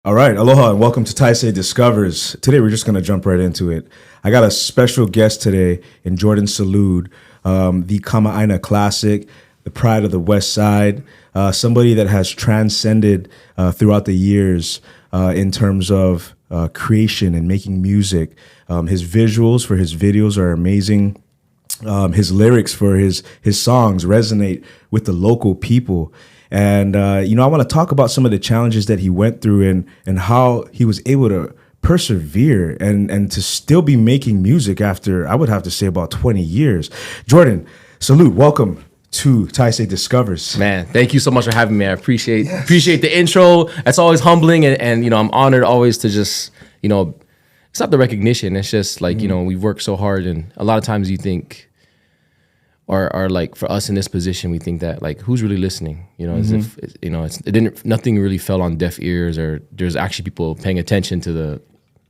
All right, aloha and welcome to Taisei Discovers. Today we're just going to jump right into it. I got a special guest today in Jordan Salud, the Kama'aina classic, the pride of the West Side, somebody that has transcended throughout the years in terms of creation and making music. His visuals for his videos are amazing. His lyrics for his songs resonate with the local people. And, I want to talk about some of the challenges that he went through and how he was able to persevere and to still be making music after, I would have to say, about 20 years. Jordan, Salud, welcome to Taisei Discovers. Man, thank you so much for having me. I appreciate the intro. That's always humbling. And I'm honored always to just, it's not the recognition. It's just like, we've worked so hard. And a lot of times you think, or like for us in this position, we think that like who's really listening, as if nothing really fell on deaf ears, or there's actually people paying attention to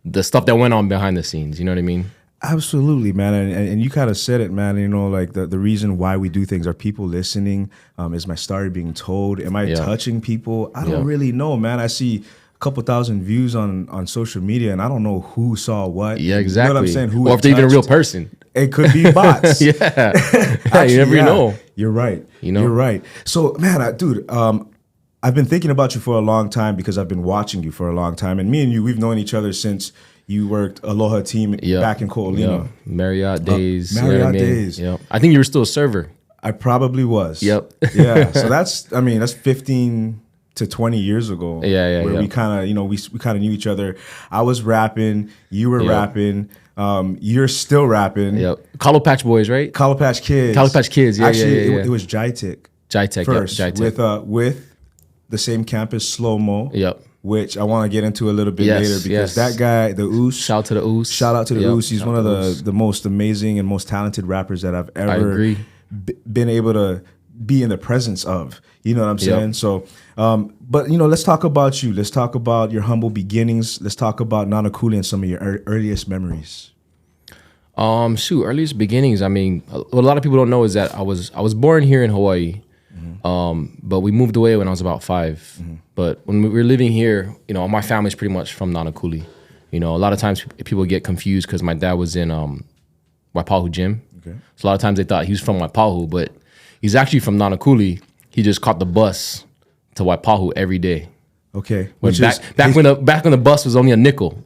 the stuff that went on behind the scenes. You know what I mean? Absolutely, man. And you kind of said it, man. Like the reason why we do things, are people listening? Is my story being told? Am I touching people? I don't really know, man. I see couple thousand views on social media, and I don't know who saw what. Yeah, exactly. You know what I'm saying? Who or if they're even a real person. It could be bots. Actually, you never know. You're right. You're right. So, man, I've been thinking about you for a long time because I've been watching you for a long time, and me and you, we've known each other since you worked Aloha team back in Ko'olina. Marriott days. Marriott days. Yep. I think you were still a server. I probably was. Yep. Yeah. So that's 15 to 20 years ago. Where we kind of, we kind of knew each other. I was rapping, you were rapping, you're still rapping. Yep. Kalo Patch Boys, right? Kalo Patch Kids. Kalo Patch Kids, Actually, it was Jaitek. Jaitek, first, yep. Jaitek. With the same campus, Slow Mo. Yep. Which I want to get into a little bit later because that guy, the Oos. Shout out to the Oos. Shout out to the Oos. He's one of the most amazing and most talented rappers that I've ever been able to be in the presence of. You know what I'm saying? Yep. So, but let's talk about you. Let's talk about your humble beginnings. Let's talk about Nanakuli and some of your earliest memories. Earliest beginnings. I mean, what a lot of people don't know is that I was born here in Hawaii, but we moved away when I was about 5. But when we were living here, my family's pretty much from Nanakuli. A lot of times people get confused because my dad was in Waipahu Gym. Okay. So a lot of times they thought he was from Waipahu, but he's actually from Nanakuli. He just caught the bus to Waipahu every day. Okay. Back when the bus was only a nickel.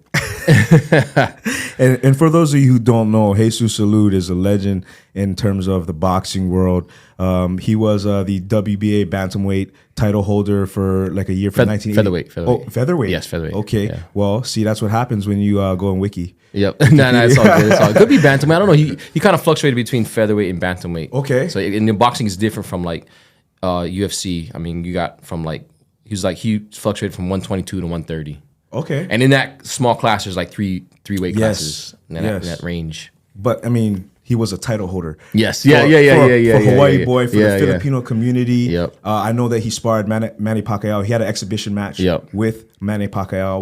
and for those of you who don't know, Jesus Salud is a legend in terms of the boxing world. He was the WBA bantamweight title holder for like a year from 1980. Featherweight. Oh, featherweight. Yes, featherweight. Okay. Yeah. Well, see, that's what happens when you go in wiki. Yep. No, it's all good. It's all good. Could be bantamweight. I don't know. He kind of fluctuated between featherweight and bantamweight. Okay. So in the boxing is different from like UFC. I mean, you got from like he fluctuated from 122 to 130. Okay. And in that small class, there's like three weight classes in that range. But I mean, he was a title holder. Yes. For Hawaii boy, for the Filipino community. Yep. I know that he sparred Manny Pacquiao. He had an exhibition match with Manny Pacquiao,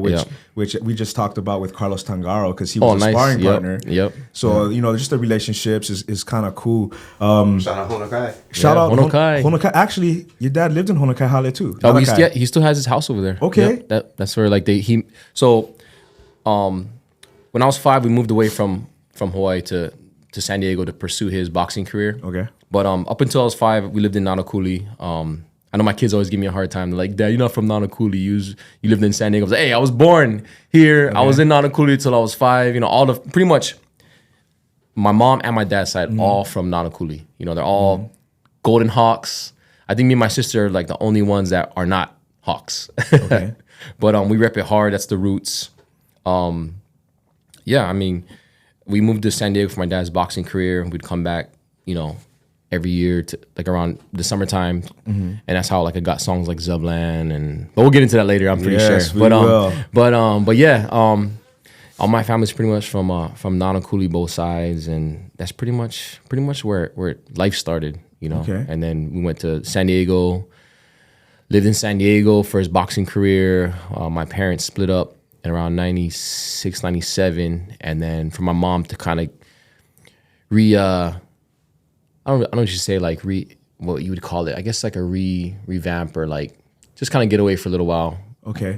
which we just talked about with Carlos Tangaro because he was a sparring partner. Yep. So just the relationships is kind of cool. Shout out Honokai. Shout out Honokai. Honokai. Actually, your dad lived in Honokai Hale too. Oh, he still has his house over there. Okay. Yep. That's where like So, when I was 5, we moved away from Hawaii to San Diego to pursue his boxing career. Okay. But up until I was 5, we lived in Nanakuli. I know my kids always give me a hard time. They're like, Dad, you're not from Nanakuli. You lived in San Diego. I was like, hey, I was born here. Okay. I was in Nanakuli till I was 5. Pretty much my mom and my dad's side, all from Nanakuli. They're all Golden Hawks. I think me and my sister are like the only ones that are not Hawks. Okay. But we rep it hard. That's the roots. We moved to San Diego for my dad's boxing career. We'd come back, every year to like around the summertime, and that's how like I got songs like Zublan but we'll get into that later. I'm pretty sure. But yeah, all my family's pretty much from Nanakuli, both sides, and that's pretty much where life started. Okay. And then we went to San Diego, lived in San Diego for his boxing career. My parents split up in around 96, 97. And then for my mom to kind of I don't know what you say, like what you would call it. I guess like a revamp or like just kind of get away for a little while. Okay.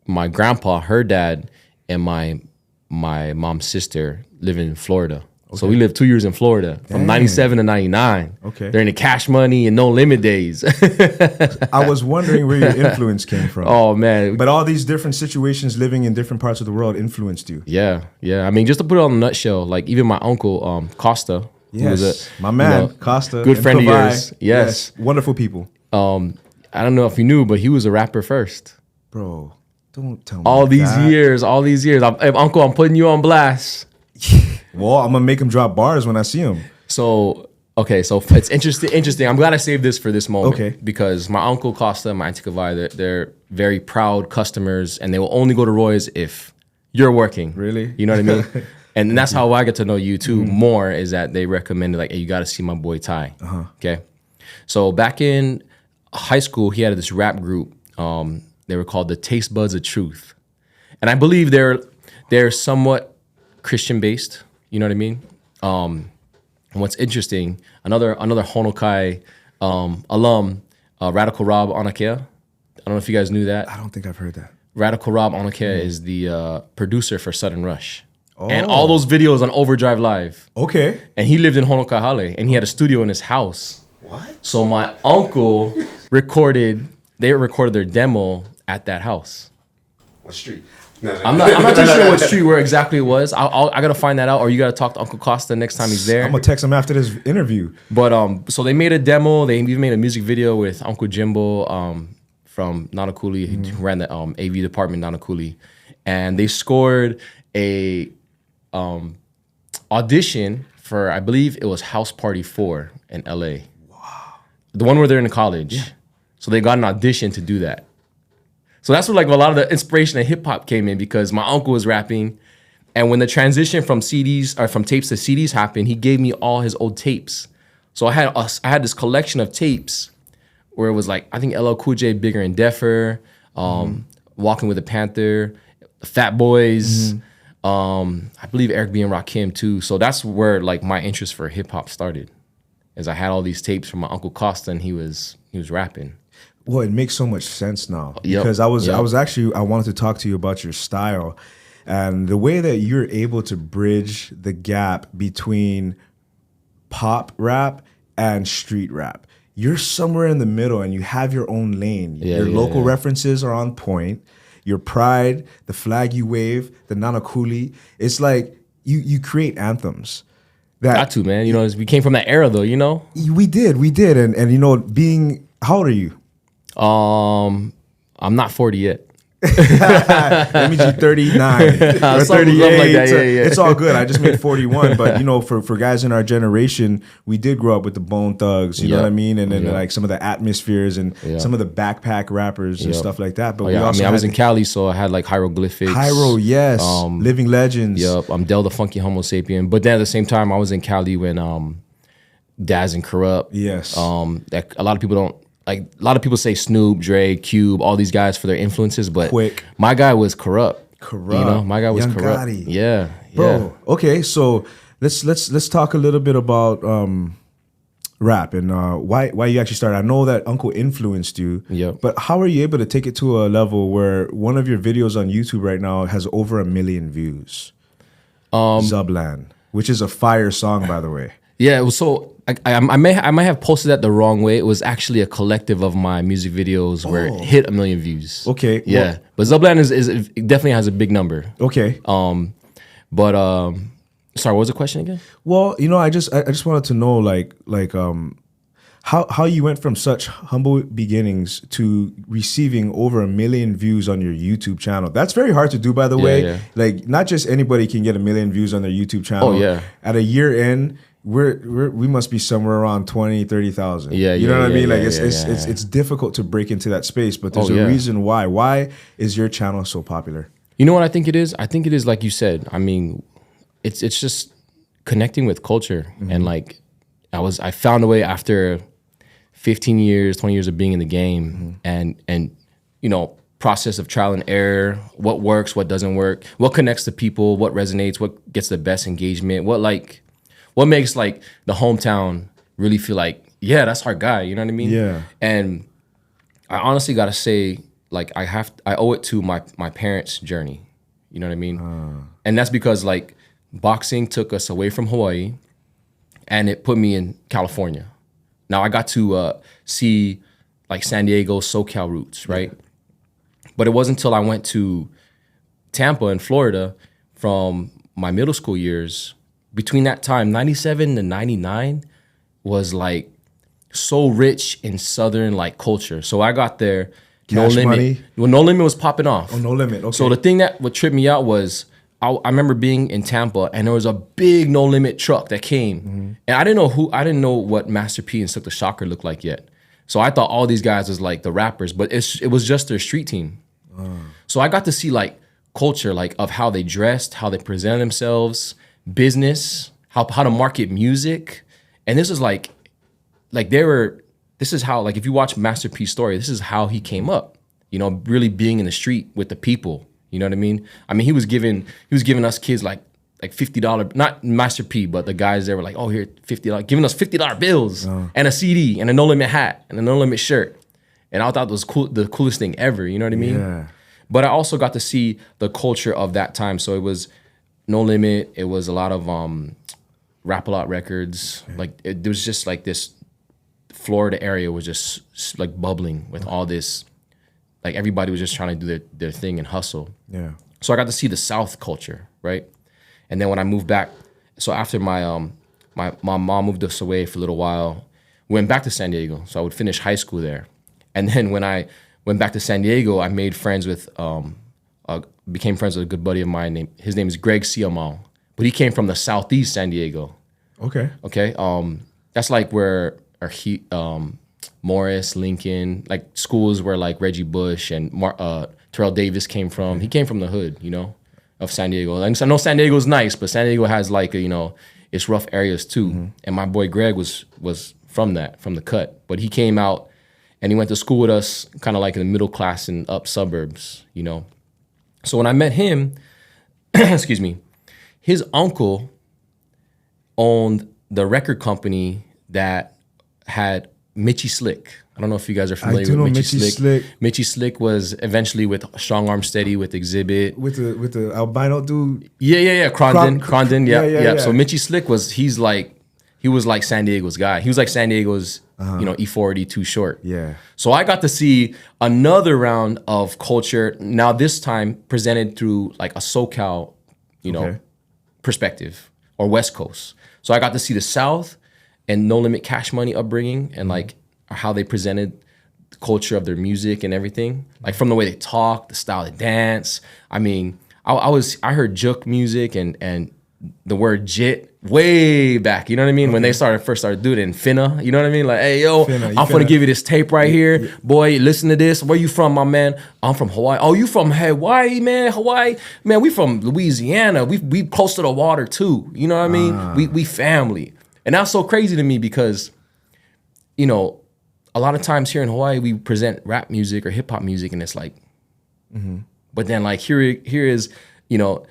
my grandpa, her dad, and my mom's sister live in Florida. So we lived 2 years in Florida from 97 to 99. Okay. During the cash money and no limit days. I was wondering where your influence came from. Oh, man. But all these different situations living in different parts of the world influenced you. Yeah. I mean, just to put it on a nutshell, like even my uncle, Costa, who was my man, Costa. good and friend of Kawhi. yours. Yes. Wonderful people. I don't know if you knew, but he was a rapper first. Bro, don't tell me All these that. years. Uncle, I'm putting you on blast. Well, I'm going to make him drop bars when I see him. So it's interesting. I'm glad I saved this for this moment. Okay. Because my uncle Costa and my auntie Kawhi, they're very proud customers, and they will only go to Roy's if you're working. Really? You know what I mean? And that's how I get to know you too more, is that they recommended, like, hey, you got to see my boy Ty. Okay. So back in high school, he had this rap group. They were called the Taste Buds of Truth. And I believe they're somewhat Christian based. You know what I mean? And what's interesting, another Honokai alum, Radical Rob Onakea. I don't know if you guys knew that. I don't think I've heard that. Radical Rob Onakea is the producer for Sudden Rush. And all those videos on Overdrive Live. Okay. And he lived in Honokai Hale, and he had a studio in his house. What? So my uncle recorded their demo at that house. What street? I'm not too sure what street where exactly it was. I gotta find that out, or you gotta talk to Uncle Costa next time he's there. I'm going to text him after this interview. But so they made a demo. They even made a music video with Uncle Jimbo from Nanakuli, who ran the AV department in Nanakuli, and they scored a audition for, I believe it was House Party 4 in LA. Wow. The one where they're in college. Yeah. So they got an audition to do that. So that's where like a lot of the inspiration of hip hop came in, because my uncle was rapping, and when the transition from CDs or from tapes to CDs happened, he gave me all his old tapes. So I had this collection of tapes where it was like, I think LL Cool J, Bigger and Deffer, Walking with a Panther, Fat Boys, I believe Eric B and Rakim too. So that's where like my interest for hip hop started, as I had all these tapes from my Uncle Costa, and he was rapping. Well, it makes so much sense now, Yep. because I wanted to talk to you about your style and the way that you're able to bridge the gap between pop rap and street rap. You're somewhere in the middle and you have your own lane. Your local references are on point. Your pride, the flag you wave, the Nanakuli. It's like you create anthems. Got to, man. You know, we came from that era though, you know? We did. And you know, how old are you? I'm not 40 yet. That means you're 39 or 38. Like that. Yeah. It's all good. I just made 41. But, you know, for guys in our generation, we did grow up with the Bone Thugs, you know what I mean? And then like some of the atmospheres and some of the backpack rappers and stuff like that. But we also I was in Cali, so I had like Hieroglyphics. Yes. Living Legends. Yep. I'm Del the Funky Homo Sapien. But then at the same time, I was in Cali when Daz and Corrupt. Yes. That a lot of people don't. Like, a lot of people say Snoop, Dre, Cube, all these guys for their influences, but my guy was Corrupt. You know, my guy was Young Corrupt. Gotti. Yeah, bro. Okay, so let's talk a little bit about rap and why you actually started. I know that Uncle influenced you, but how are you able to take it to a level where one of your videos on YouTube right now has over 1 million views? Zubland, which is a fire song, by the way. Yeah, it was so. I may have posted that the wrong way. It was actually a collective of my music videos where it hit 1 million views. Okay. Yeah, but Zubland is it definitely has a big number. Okay. Sorry, what was the question again? Well, you know, I just wanted to know like how you went from such humble beginnings to receiving over 1 million views on your YouTube channel. That's very hard to do, by the way. Yeah. Like, not just anybody can get 1 million views on their YouTube channel. Oh yeah. At a year in, we must be somewhere around 20, 30,000. Yeah, you know what I mean? Like yeah, it's difficult to break into that space, but there's a reason why. Why is your channel so popular? You know what I think it is? I think it is like you said. I mean, it's just connecting with culture, and like I found a way after 15 years, 20 years of being in the game, and you know, process of trial and error, what works, what doesn't work, what connects to people, what resonates, what gets the best engagement, what makes like the hometown really feel like, yeah, that's our guy, you know what I mean? Yeah. And I honestly gotta say, like I owe it to my parents' journey. You know what I mean? And that's because like boxing took us away from Hawaii and it put me in California. Now I got to see like San Diego, SoCal roots, right? But it wasn't until I went to Tampa in Florida from my middle school years. Between that time, 97 to 99 was like so rich in Southern like culture. So I got there, No Cash Limit. Money? Well, No Limit was popping off. Oh, No Limit. Okay. So the thing that would trip me out was I remember being in Tampa and there was a big No Limit truck that came. And I didn't know what Master P and Silk the Shocker looked like yet. So I thought all these guys was like the rappers, but it was just their street team. So I got to see like culture, like of how they dressed, how they presented themselves, business, how to market music. And this is like this is how, like, if you watch Master P's story, this is how he came up, you know, really being in the street with the people. You know what I mean? I mean, he was giving us kids like $50, not Master P, but the guys there were like, oh, here, $50, giving us $50 bills and a CD and a No Limit hat and a No Limit shirt. And I thought it was cool, the coolest thing ever, you know what I mean? Yeah. But I also got to see the culture of that time. So it was No Limit, it was a lot of Rap-A-Lot records. Like, there was just like this, Florida area was just like bubbling with all this, like everybody was just trying to do their thing and hustle. Yeah. So I got to see the South culture, right? And then when I moved back, so after my mom moved us away for a little while, we went back to San Diego. So I would finish high school there. And then when I went back to San Diego, I made friends with, became friends with a good buddy of mine. His name is Greg Siamal, but he came from the Southeast San Diego. Okay. Okay. That's like where Morris, Lincoln, like schools where like Reggie Bush and Terrell Davis came from. He came from the hood, you know, of San Diego. And so I know San Diego's nice, but San Diego has like you know, its rough areas too. And my boy Greg was from the cut, but he came out and he went to school with us, kind of like in the middle class and up suburbs, you know. So when I met him, excuse me, his uncle owned the record company that had Mitchie Slick. I don't know if you guys are familiar with Mitchie Slick. Mitchie Slick was eventually with Strong Arm Steady, with Exhibit. With the albino dude? Yeah. Crondon, yeah. So Yeah. Mitchie Slick he was like San Diego's guy. He was like San Diego's, you know, E40 Too Short. Yeah. So I got to see another round of culture, now this time presented through like a SoCal, you know, perspective, or West Coast. So I got to see the South and No Limit Cash Money upbringing and like how they presented the culture of their music and everything. Like from the way they talk, the style they dance. I mean, I heard juke music and the word jit way back, you know what I mean? When they first started doing it in Finna, you know what I mean? Like, hey, yo, I'm gonna give you this tape right here. Yeah. Boy, listen to this. Where you from, my man? I'm from Hawaii. Oh, you from Hawaii, man? Hawaii? Man, we from Louisiana. We close to the water too. You know what I mean? We family. And that's so crazy to me because, you know, a lot of times here in Hawaii, we present rap music or hip hop music and it's like, but then like here is, you know,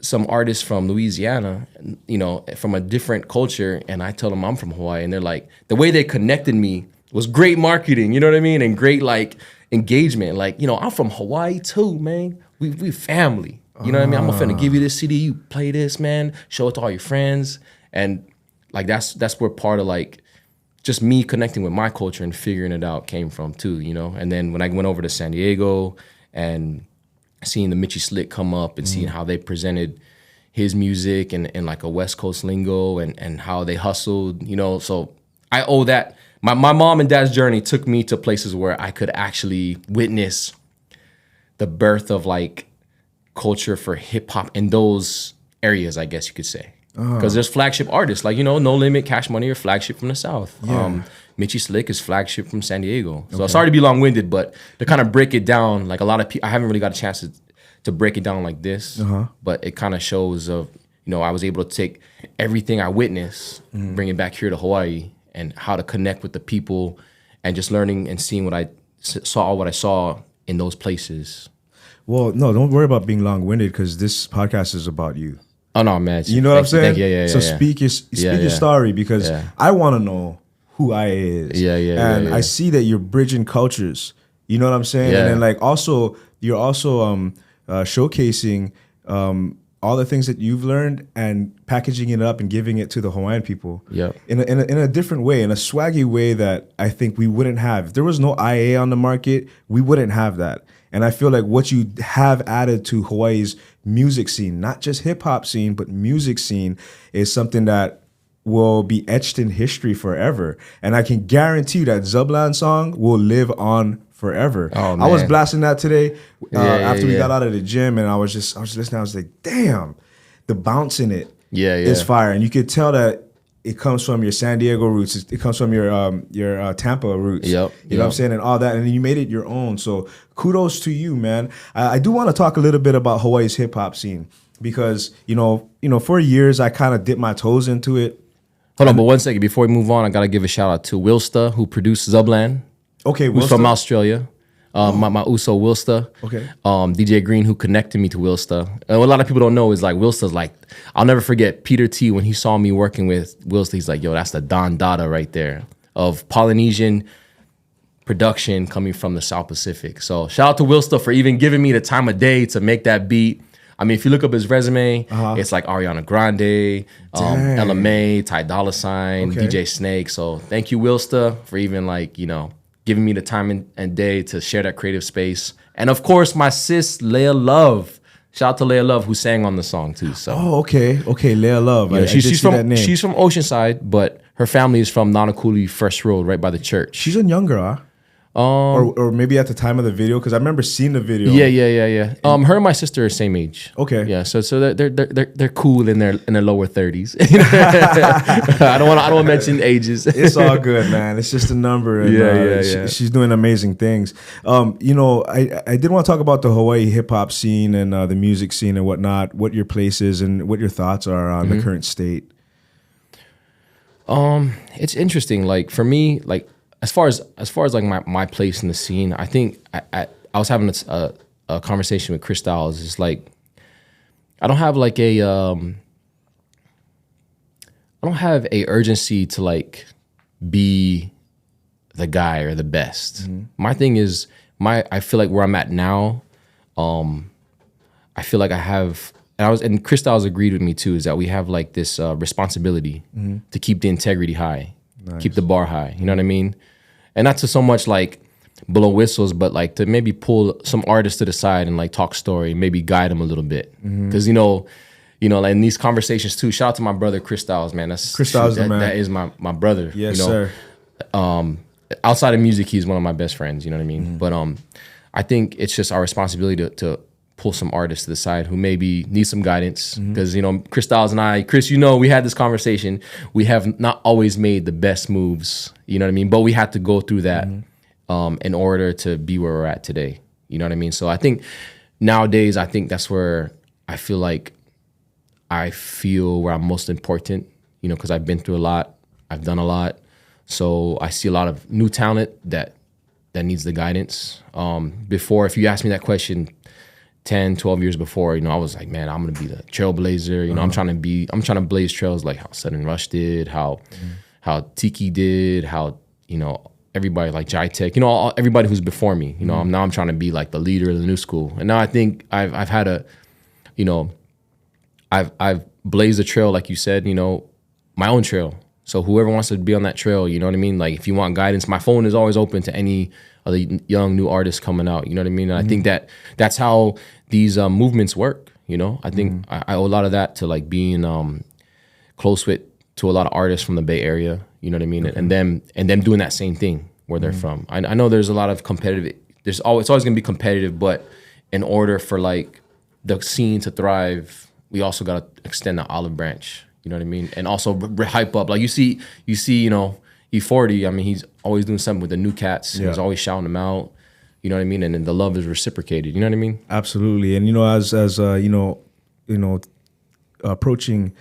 some artists from Louisiana, you know, from a different culture, and I tell them I'm from Hawaii, and they're like, the way they connected me was great marketing, you know what I mean, and great like engagement. Like, you know, I'm from Hawaii too, man. We family, you know what I mean. I'm finna give you this CD, you play this, man. Show it to all your friends, and like that's where part of like just me connecting with my culture and figuring it out came from too, you know. And then when I went over to San Diego and seeing the Mitchie Slick come up and seeing how they presented his music and like a West Coast lingo and how they hustled, you know. So I owe that. My mom and dad's journey took me to places where I could actually witness the birth of like culture for hip hop in those areas, I guess you could say. Because there's flagship artists like, you know, No Limit, Cash Money are flagship from the South. Yeah. Mitchie Slick is flagship from San Diego. So sorry to be long-winded, but to kind of break it down, like a lot of people, I haven't really got a chance to break it down like this, but it kind of shows of, you know, I was able to take everything I witnessed, bring it back here to Hawaii and how to connect with the people and just learning and seeing what I saw in those places. Well, no, don't worry about being long-winded because this podcast is about you. Oh, no, man. You know what I'm saying? Yeah. So speak your story because I want to know who I.A is. Yeah. I see that you're bridging cultures You know what I'm saying? Yeah. And then like also you're also showcasing all the things that you've learned and packaging it up and giving it to the Hawaiian people. Yep. In a different way, in a swaggy way that I think we wouldn't have. If there was no IA on the market, we wouldn't have that. And I feel like what you have added to Hawaii's music scene, not just hip hop scene, but music scene, is something that will be etched in history forever. And I can guarantee you that Zublan song will live on forever. Oh, man. I was blasting that today after we yeah. got out of the gym, and I was listening. I was like, damn, the bounce in it is fire. And you could tell that it comes from your San Diego roots. It comes from your Tampa roots. Yep. You know what I'm saying? And all that. And then you made it your own. So kudos to you, man. I do want to talk a little bit about Hawaii's hip hop scene because, you know, for years I kind of dipped my toes into it. Hold on, but 1 second. Before we move on, I got to give a shout out to Wilsta, who produced Zublan. Okay, who's Wilsta? from Australia. My Uso Wilsta. Okay. DJ Green, who connected me to Wilsta. And what a lot of people don't know is like Wilsta's like, I'll never forget Peter T when he saw me working with Wilsta. He's like, yo, that's the Don Dada right there of Polynesian production coming from the South Pacific. So shout out to Wilsta for even giving me the time of day to make that beat. I mean, if you look up his resume, it's like Ariana Grande, Ella May, Ty Dolla $ign, DJ Snake. So thank you, Wilsta, for even like, you know, giving me the time and day to share that creative space. And of course, my sis, Leah Love. Shout out to Leah Love, who sang on the song too. So, okay, Leah Love. Yeah, I did see that name. She's from Oceanside, but her family is from Nanakuli First Road, right by the church. She's a younger, huh? Or maybe at the time of the video, because I remember seeing the video. Yeah. Her and my sister are same age. Okay. Yeah, so they're cool in their lower 30s. I don't want to mention ages. It's all good, man. It's just a number. And, she's doing amazing things. You know, I did want to talk about the Hawaii hip hop scene and the music scene and whatnot. What your place is and what your thoughts are on the current state. It's interesting. Like for me, like. As far as like my place in the scene, I think I was having a conversation with Chris Styles. It's like I don't have a urgency to like be the guy or the best. Mm-hmm. My thing is I feel like where I'm at now, I feel like I have and Chris Styles agreed with me too, is that we have like this responsibility to keep the integrity high. Nice. Keep the bar high, you know what I mean? And not to so much like blow whistles, but like to maybe pull some artists to the side and like talk story, maybe guide them a little bit. Because you know, like in these conversations too. Shout out to my brother Chris Styles, man. Chris Styles, man. That is my brother. Yes, you know? Sir. Outside of music, he's one of my best friends. You know what I mean? But I think it's just our responsibility to pull some artists to the side who maybe need some guidance. Because, you know, Chris Styles and I, Chris, you know, we had this conversation. We have not always made the best moves, you know what I mean? But we had to go through that in order to be where we're at today. You know what I mean? So I think nowadays, I think that's where I feel like where I'm most important, you know, because I've been through a lot. I've done a lot. So I see a lot of new talent that needs the guidance. Before, if you asked me that question 10, 12 years before, you know, I was like, man, I'm gonna be the trailblazer. You know, I'm trying to blaze trails like how Sudden Rush did, how Tiki did, how, you know, everybody like Jai Tech, you know, everybody who's before me. You know, I'm trying to be like the leader of the new school. And now I think I've had a, you know, I've blazed a trail, like you said, you know, my own trail. So whoever wants to be on that trail, you know what I mean? Like if you want guidance, my phone is always open to any of the young new artists coming out. You know what I mean? And I think that's how these movements work. You know, I think I owe a lot of that to like being close to a lot of artists from the Bay Area. You know what I mean? And them doing that same thing where they're from. I know there's a lot of competitive. It's always gonna be competitive, but in order for like the scene to thrive, we also gotta extend the olive branch. You know what I mean? And also hype up. Like you see, you know, E40, I mean, he's always doing something with the new cats. Yeah. He's always shouting them out. You know what I mean? And then the love is reciprocated. You know what I mean? Absolutely. And, you know, as you know, approaching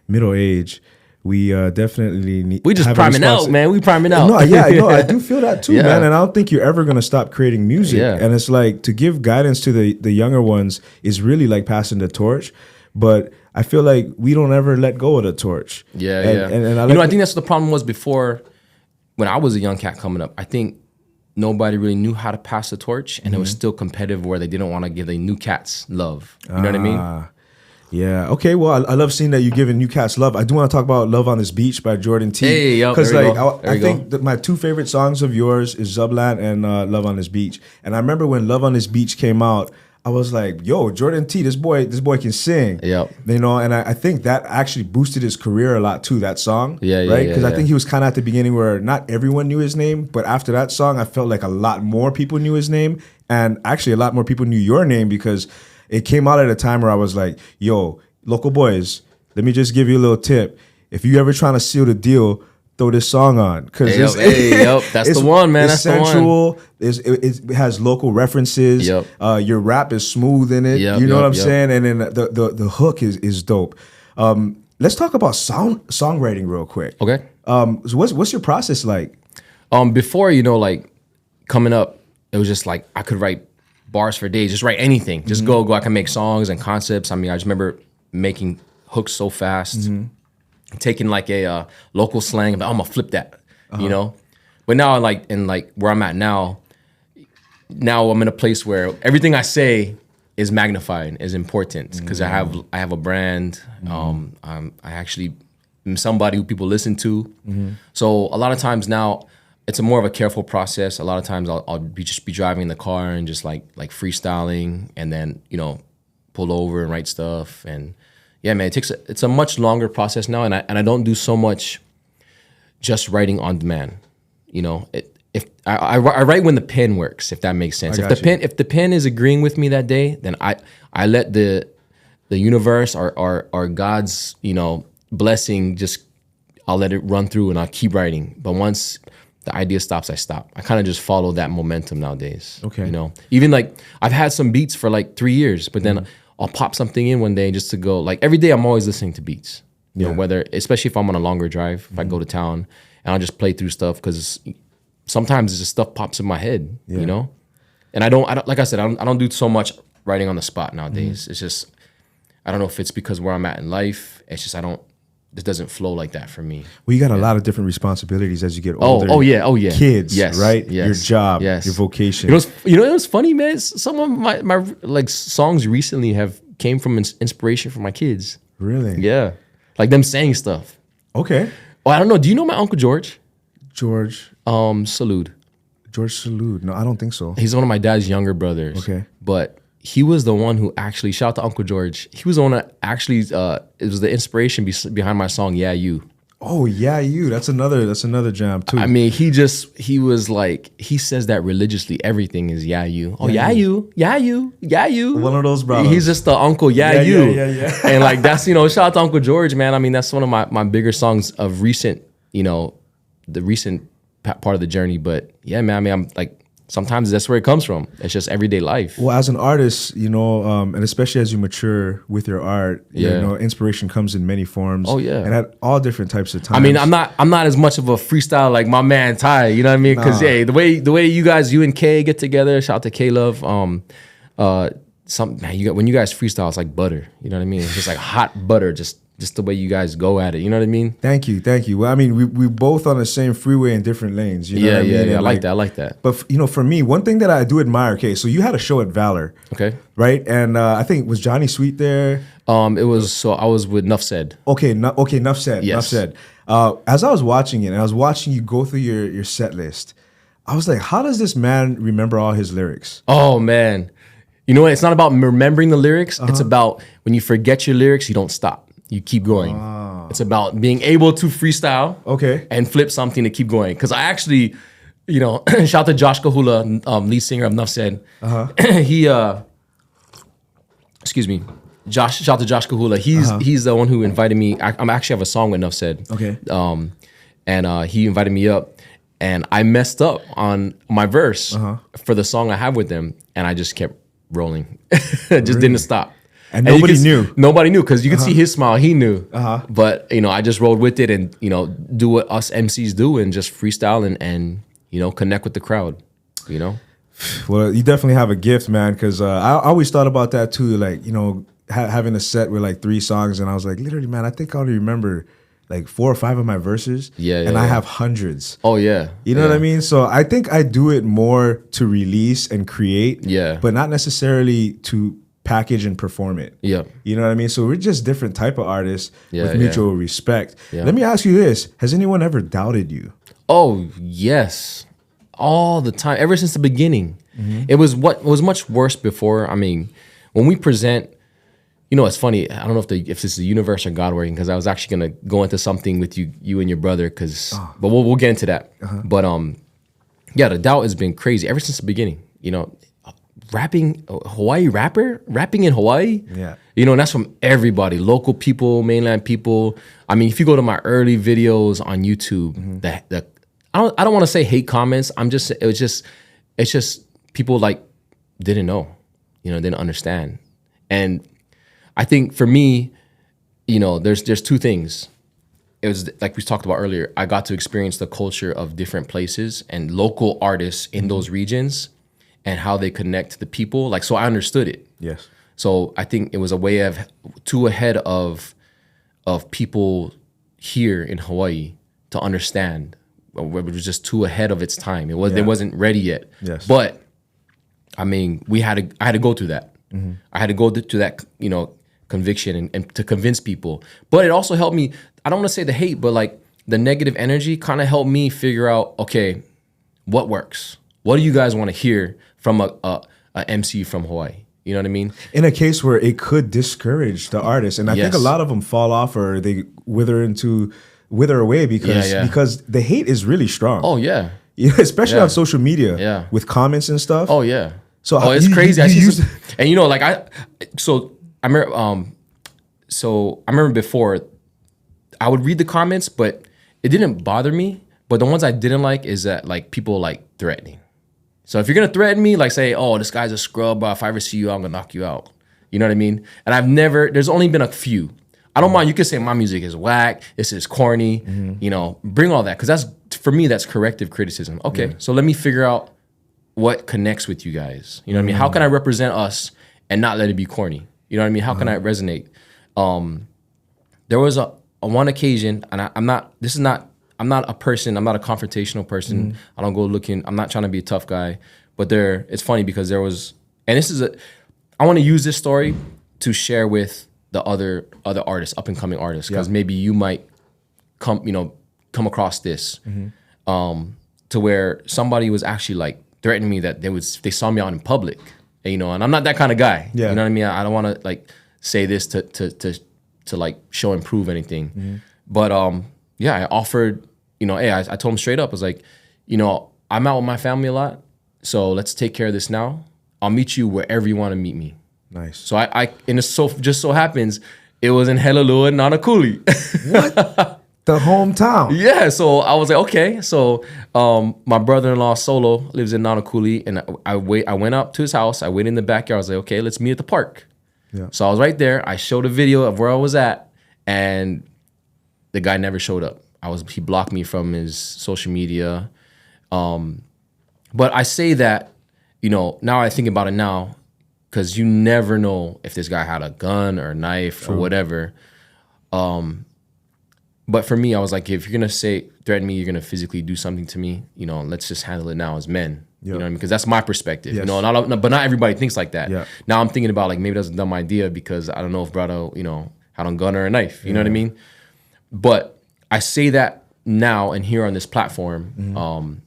middle age, we definitely need. We just priming out, man. We priming out. No, yeah, no, I do feel that too, man. And I don't think you're ever going to stop creating music. Yeah. And it's like to give guidance to the younger ones is really like passing the torch. But I feel like we don't ever let go of the torch. Yeah. And I think that's what the problem was before when I was a young cat coming up. I think nobody really knew how to pass the torch, and it was still competitive where they didn't want to give the new cats love. You know what I mean? Yeah. Okay. Well, I love seeing that you're giving new cats love. I do want to talk about "Love on This Beach" by Jordan T. Hey, yup, because there you like go. I think that my two favorite songs of yours is "Zubland" and "Love on This Beach." And I remember when "Love on This Beach" came out, I was like, "Yo, Jordan T, this boy can sing." Yep. You know, and I think that actually boosted his career a lot too. That song, Yeah, right? Because I yeah. think he was kind of at the beginning where not everyone knew his name, but after that song, I felt like a lot more people knew his name, and actually a lot more people knew your name because it came out at a time where I was like, "Yo, local boys, let me just give you a little tip. If you ever trying to seal the deal, throw this song on because That's it's the one, man. It's That's sensual. It has local references. Yep. Your rap is smooth in it. Yep, you know what I'm yep. saying? And then the hook is dope. Let's talk about songwriting real quick. Okay. So what's your process like? Before, like coming up, it was just like I could write bars for days, just write anything, just go. I can make songs and concepts. I mean, I just remember making hooks so fast, taking like a local slang, but I'm gonna flip that, you know. But now, like where I'm at now I'm in a place where everything I say is magnified, is important because I have a brand. I actually am somebody who people listen to. So a lot of times now, it's a more of a careful process. A lot of times I'll be driving in the car and just like freestyling, and then pull over and write stuff. And yeah, man, it's a much longer process now, and I don't do so much just writing on demand. If I write when the pen works, if that makes sense. If the pen is agreeing with me that day, then I let the universe or God's blessing I'll let it run through and I'll keep writing. But once the idea stops, I stop. I kind of just follow that momentum nowadays. Okay. Even like I've had some beats for like 3 years, but then I'll pop something in one day just to go. Like every day, I'm always listening to beats. You know, whether especially if I'm on a longer drive, if I go to town, and I'll just play through stuff because sometimes just stuff pops in my head. And I don't like I said, I don't do so much writing on the spot nowadays. It's just I don't know if it's because where I'm at in life. It's just it doesn't flow like that for me. Well, you got a lot of different responsibilities as you get older. Oh yeah. Kids, Yes, right? yes, Your job, yes. your vocation. It was funny, man. Some of my like songs recently came from inspiration from my kids. Really? Yeah, like them saying stuff. Okay. Oh, I don't know. Do you know my Uncle George? George Salud. Salud. No, I don't think so. He's one of my dad's younger brothers. Okay. But he was the one who actually, shout out to Uncle George. He was the one that actually, it was the inspiration behind my song, Yeah, You. Oh, Yeah, You. That's another jam too. I mean, he was like, he says that religiously. Everything is Yeah, You. Oh, yeah, you. Yeah, you. Yeah, you. One of those brothers. He's just the uncle, yeah, you. Yeah. And like, that's, shout out to Uncle George, man. I mean, that's one of my bigger songs of recent, the recent part of the journey. But yeah, man, I mean, I'm like, sometimes that's where it comes from. It's just everyday life. Well, as an artist, and especially as you mature with your art, inspiration comes in many forms. Oh yeah, and at all different types of times. I mean, I'm not as much of a freestyle like my man Ty. You know what I mean? Because the way you and Kay get together. Shout out to K Love. When you guys freestyle, it's like butter. You know what I mean? It's just like hot butter. Just the way you guys go at it. You know what I mean? Thank you. Well, I mean, we both on the same freeway in different lanes. You know what I mean? Yeah. I like that. But for me, one thing that I do admire. Okay, so you had a show at Valor. Okay. Right, and I think was Johnny Sweet there. I was with Nuff Said. Okay, Enough Said. Yes. Enough Said. As I was watching it, and I was watching you go through your set list, I was like, how does this man remember all his lyrics? Oh man, you know what? It's not about remembering the lyrics. It's about when you forget your lyrics, you don't stop. You keep going. It's about being able to freestyle, and flip something to keep going. Because I actually, shout out to Josh Kahula, lead singer of Nuff Said. He, excuse me, shout out to Josh Kahula. He's the one who invited me. I'm actually have a song with Nuff Said. Okay. And he invited me up, and I messed up on my verse for the song I have with him, and I just kept rolling. Just didn't stop. And nobody knew. Nobody knew because you could see his smile. He knew. But, I just rolled with it and, do what us MCs do and just freestyle and connect with the crowd, Well, you definitely have a gift, man, because I always thought about that too. Like, having a set with like 3 songs. And I was like, literally, man, I think I only remember like 4 or 5 of my verses. And I have hundreds. Oh yeah. You know what I mean? So I think I do it more to release and create. But not necessarily to package and perform it. You know what I mean? So we're just different type of artists with mutual respect. Let me ask you this. Has anyone ever doubted you? Oh, yes. All the time. Ever since the beginning. It was much worse before. I mean, when we present, you know, it's funny. I don't know if this is the universe or God working, because I was actually gonna go into something with you and your brother, but we'll get into that. But yeah, the doubt has been crazy ever since the beginning. You know, rapping rapping in Hawaii. You know, and that's from everybody, local people, mainland people. I mean, if you go to my early videos on YouTube, I don't want to say hate comments. It's just people like didn't know, you know, didn't understand. And I think for me, you know, there's 2 things. It was like we talked about earlier. I got to experience the culture of different places and local artists in those regions and how they connect to the people. Like, so I understood it. So I think it was a way of too ahead of people here in Hawaii to understand. It was just too ahead of its time. It wasn't ready yet. But I mean, I had to go through that. I had to go through that, you know, conviction and to convince people. But it also helped me. I don't want to say the hate, but like the negative energy kind of helped me figure out, okay, what works? What do you guys want to hear from a MC from Hawaii? You know what I mean? In a case where it could discourage the artist, and I think a lot of them fall off or they wither away because the hate is really strong. Oh yeah, especially on social media. With comments and stuff. Oh yeah. So it's crazy. And you know, like I remember before I would read the comments, but it didn't bother me. But the ones I didn't like is that like people like threatening. So if you're gonna threaten me, like say, oh, this guy's a scrub, if I ever see you, I'm gonna knock you out. You know what I mean? And there's only been a few. I don't mind. You could say my music is whack, this is corny, you know, bring all that. Cause for me, that's corrective criticism. Okay, so let me figure out what connects with you guys. You know what I mean? How can I represent us and not let it be corny? You know what I mean? How can I resonate? There was a one occasion, and I'm not a person, I'm not a confrontational person. I don't go looking, I'm not trying to be a tough guy. But it's funny because I want to use this story to share with the other artists, up and coming artists, because maybe you might come across this, to where somebody was actually like threatening me that they saw me out in public, and, you know, and I'm not that kind of guy. You know what I mean? I don't want to like say this to like show and prove anything, but I offered, you know, hey, I told him straight up, I was like, you know, I'm out with my family a lot, so let's take care of this now. I'll meet you wherever you want to meet me. Nice. So and it just so happens it was in Salud, Nanakuli. What? The hometown. Yeah. So I was like, okay. So my brother-in-law Solo lives in Nanakuli, and I went up to his house. I went in the backyard. I was like, okay, let's meet at the park. So I was right there. I showed a video of where I was at, and the guy never showed up. He blocked me from his social media. But I say that, you know, now I think about it now, because you never know if this guy had a gun or a knife or whatever. But for me, I was like, if you're gonna threaten me, you're gonna physically do something to me, you know, let's just handle it now as men. You know what I mean? Because that's my perspective. You know, but not everybody thinks like that. Now I'm thinking about like maybe that's a dumb idea because I don't know if brother, you know, had a gun or a knife. You know what I mean? But I say that now and here on this platform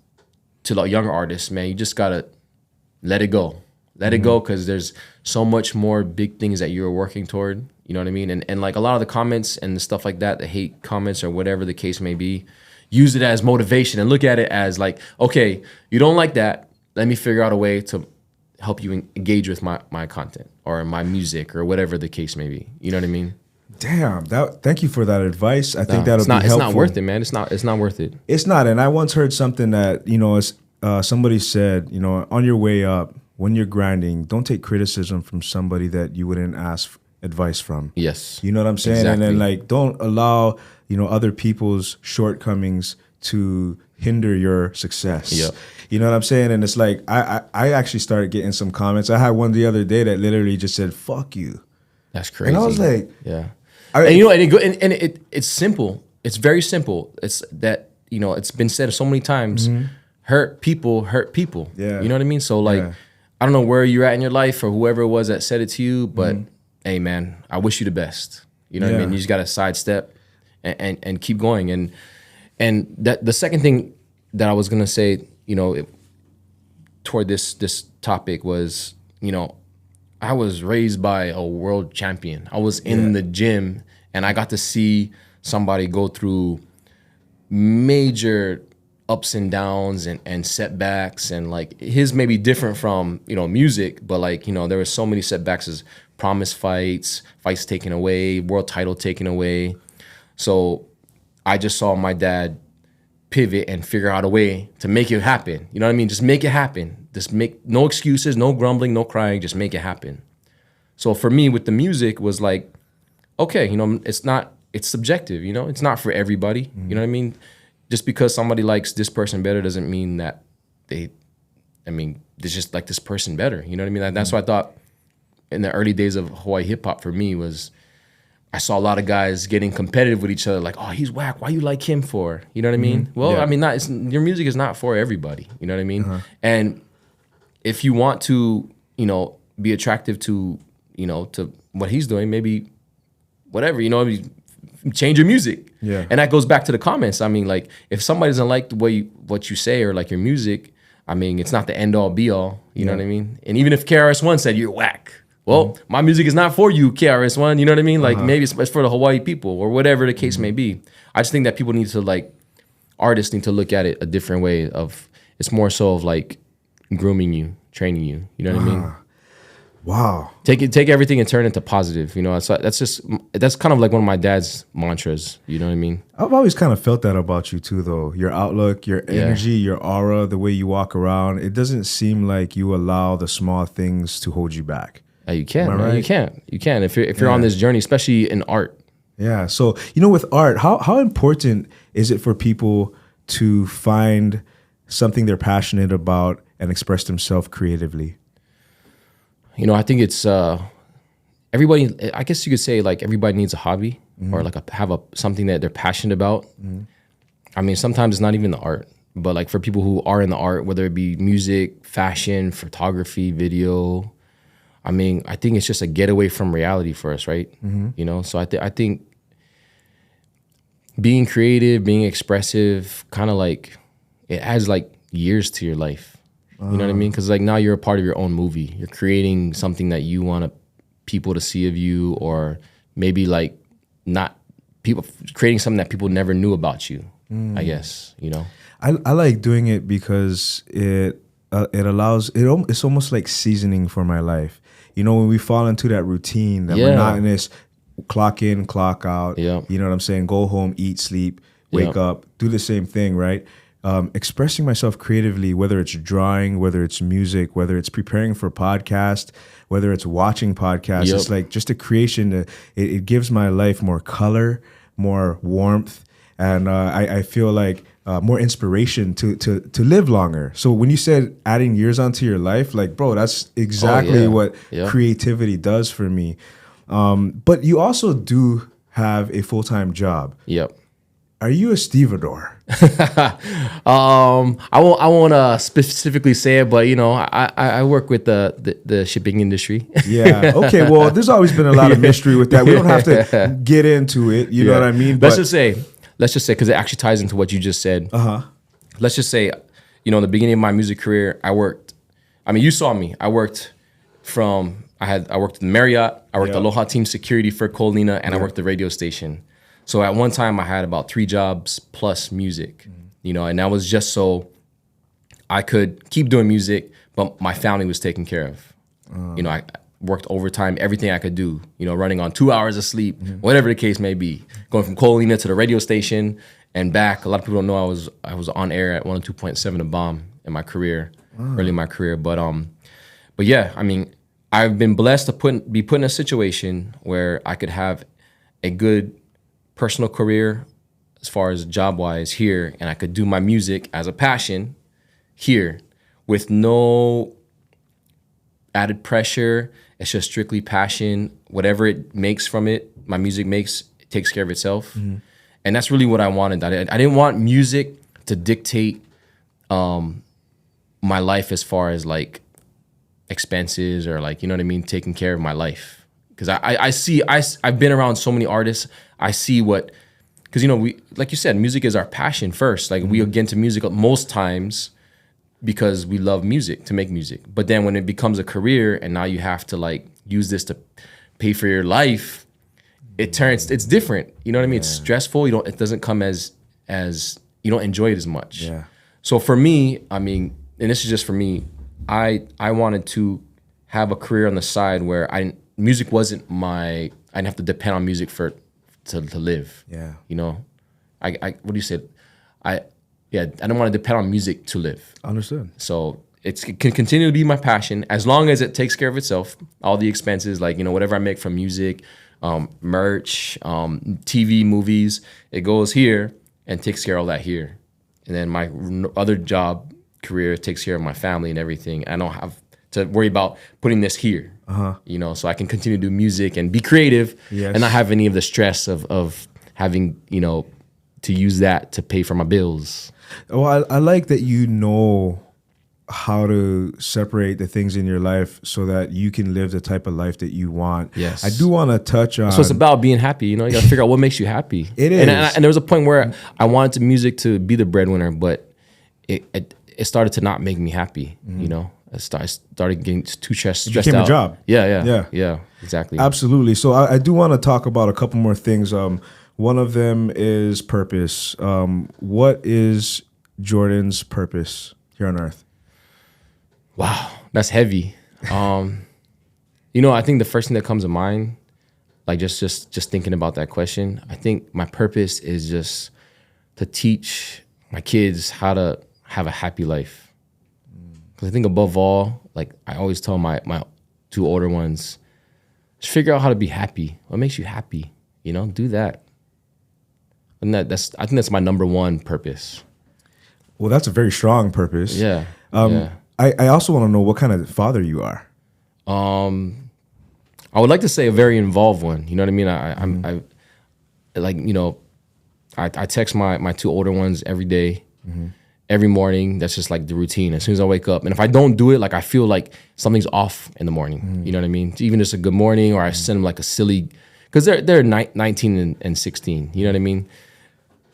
to the younger artists, man, you just gotta let it go. Let it go, because there's so much more big things that you're working toward. You know what I mean? And like a lot of the comments and the stuff like that, the hate comments or whatever the case may be, use it as motivation and look at it as like, okay, you don't like that. Let me figure out a way to help you engage with my content or my music or whatever the case may be. You know what I mean? Damn, thank you for that advice. I think that'll be helpful. It's not worth it, man. It's not worth it. It's not. And I once heard something that, you know, somebody said, you know, on your way up, when you're grinding, don't take criticism from somebody that you wouldn't ask advice from. Yes. You know what I'm saying? Exactly. And then like, don't allow, you know, other people's shortcomings to hinder your success. Yep. You know what I'm saying? And it's like, I actually started getting some comments. I had one the other day that literally just said, fuck you. That's crazy. And I was like, yeah. And you know, it's simple. it's very simple. It's that, it's been said so many times, hurt people. Yeah. You know what I mean? So like, I don't know where you're at in your life or whoever it was that said it to you, but hey man, I wish you the best. You know what I mean? You just got to sidestep and keep going. And that the second thing that I was going to say, toward this topic was, I was raised by a world champion. I was in the gym and I got to see somebody go through major ups and downs and setbacks, and like his may be different from, music, but like, there were so many setbacks as promise fights taken away, world title taken away. So I just saw my dad pivot and figure out a way to make it happen. You know what I mean? Just make it happen. Just make no excuses, no grumbling, no crying, just make it happen. So for me with the music was like, okay, it's subjective, it's not for everybody. You know what I mean? Just because somebody likes this person better doesn't mean that they just like this person better. You know what I mean? That's what I thought in the early days of Hawaii hip hop for me was, I saw a lot of guys getting competitive with each other, like, oh, he's whack. Why you like him for? You know what I mean? Well, your music is not for everybody. You know what I mean? And if you want to, be attractive to, to what he's doing, maybe whatever, change your music. Yeah. And that goes back to the comments. I mean, like, if somebody doesn't like the way what you say or like your music, I mean, it's not the end all be all. You know what I mean? And even if KRS-One said you're whack, well, my music is not for you, KRS-One. You know what I mean? Like maybe it's for the Hawaii people or whatever the case may be. I just think that people need to artists need to look at it a different way of, it's more so of like grooming you, training you. You know what I mean? Wow. Take everything and turn it into positive. That's kind of like one of my dad's mantras. You know what I mean? I've always kind of felt that about you too, though. Your outlook, your energy, your aura, the way you walk around. It doesn't seem like you allow the small things to hold you back. You can't. Am I right? You can. If you're on this journey, especially in art. Yeah. So with art, how important is it for people to find something they're passionate about and express themselves creatively? I think it's everybody. I guess you could say like everybody needs a hobby or like something that they're passionate about. I mean, sometimes it's not even the art, but like for people who are in the art, whether it be music, fashion, photography, video. I mean, I think it's just a getaway from reality for us, right? So I think being creative, being expressive, kind of like it adds like years to your life. You know what I mean? Because like now you're a part of your own movie. You're creating something that you want people to see of you, or maybe like not people creating something that people never knew about you. I guess I like doing it because it allows it's almost like seasoning for my life. When we fall into that routine, that monotonous clock in, clock out. You know what I'm saying? Go home, eat, sleep, wake up, do the same thing, right? Expressing myself creatively, whether it's drawing, whether it's music, whether it's preparing for a podcast, whether it's watching podcasts, it's like just a creation. It gives my life more color, more warmth, and I feel like more inspiration to live longer. So when you said adding years onto your life, like, bro, that's exactly what creativity does for me. But you also do have a full-time job. Are you a stevedore? I won't specifically say it, but I work with the shipping industry. Yeah. Okay. Well, there's always been a lot of mystery with that. We don't have to get into it. You know what I mean? Let's just say, because it actually ties into what you just said. Let's just say, in the beginning of my music career, I worked. I mean, you saw me. I worked I worked in Marriott. I worked Aloha Team Security for Colina, and I worked the radio station. So at one time I had about 3 jobs plus music, and that was just so I could keep doing music, but my family was taken care of. I worked overtime, everything I could do, running on 2 hours of sleep, whatever the case may be, going from Colina to the radio station and back. A lot of people don't know I was on air at 102.7 The Bomb in my career, early in my career. But yeah, I mean, I've been blessed to be put in a situation where I could have a good personal career as far as job-wise here, and I could do my music as a passion here with no added pressure. It's just strictly passion. Whatever it makes from it, my music makes, it takes care of itself. And that's really what I wanted. I didn't want music to dictate my life as far as like expenses or like, you know what I mean, taking care of my life. Because I've been around so many artists. I see what, because, you know, we, like you said, music is our passion first. Like we get into music most times because we love music, to make music. But then when it becomes a career and now you have to like use this to pay for your life, it's different. You know what I mean? It's stressful. It doesn't come as you don't enjoy it as much. Yeah. So for me, I mean, and this is just for me, I wanted to have a career on the side where music wasn't I didn't have to depend on music to live. Yeah. You know, what do you say? I don't want to depend on music to live. Understood. So it can continue to be my passion as long as it takes care of itself. All the expenses, like, you know, whatever I make from music, merch, TV, movies, it goes here and takes care of all that here. And then my other job, career, takes care of my family and everything. I don't have to worry about putting this here, you know, so I can continue to do music and be creative and not have any of the stress of having, you know, to use that to pay for my bills. Well, I like that you know how to separate the things in your life so that you can live the type of life that you want. Yes. I do want to touch on... So it's about being happy, you know? You got to figure out what makes you happy. It is. And there was a point where I wanted music to be the breadwinner, but it started to not make me happy, you know? I started getting too stressed out. It became a job. Yeah, exactly. Absolutely. So I do want to talk about a couple more things. One of them is purpose. What is Jordan's purpose here on earth? Wow, that's heavy. You know, I think the first thing that comes to mind, like just thinking about that question, I think my purpose is just to teach my kids how to have a happy life. Because I think above all, like I always tell my two older ones, just figure out how to be happy. What makes you happy? You know, do that. And I think that's my number one purpose. Well, that's a very strong purpose. Yeah. I also want to know what kind of father you are. I would like to say a very involved one. You know what I mean? I like, you know, I text my two older ones every day, every morning. That's just like the routine. As soon as I wake up, and if I don't do it, like I feel like something's off in the morning. You know what I mean? Even just a good morning, or I send them like a silly, because they're 19 and 16. You know what I mean?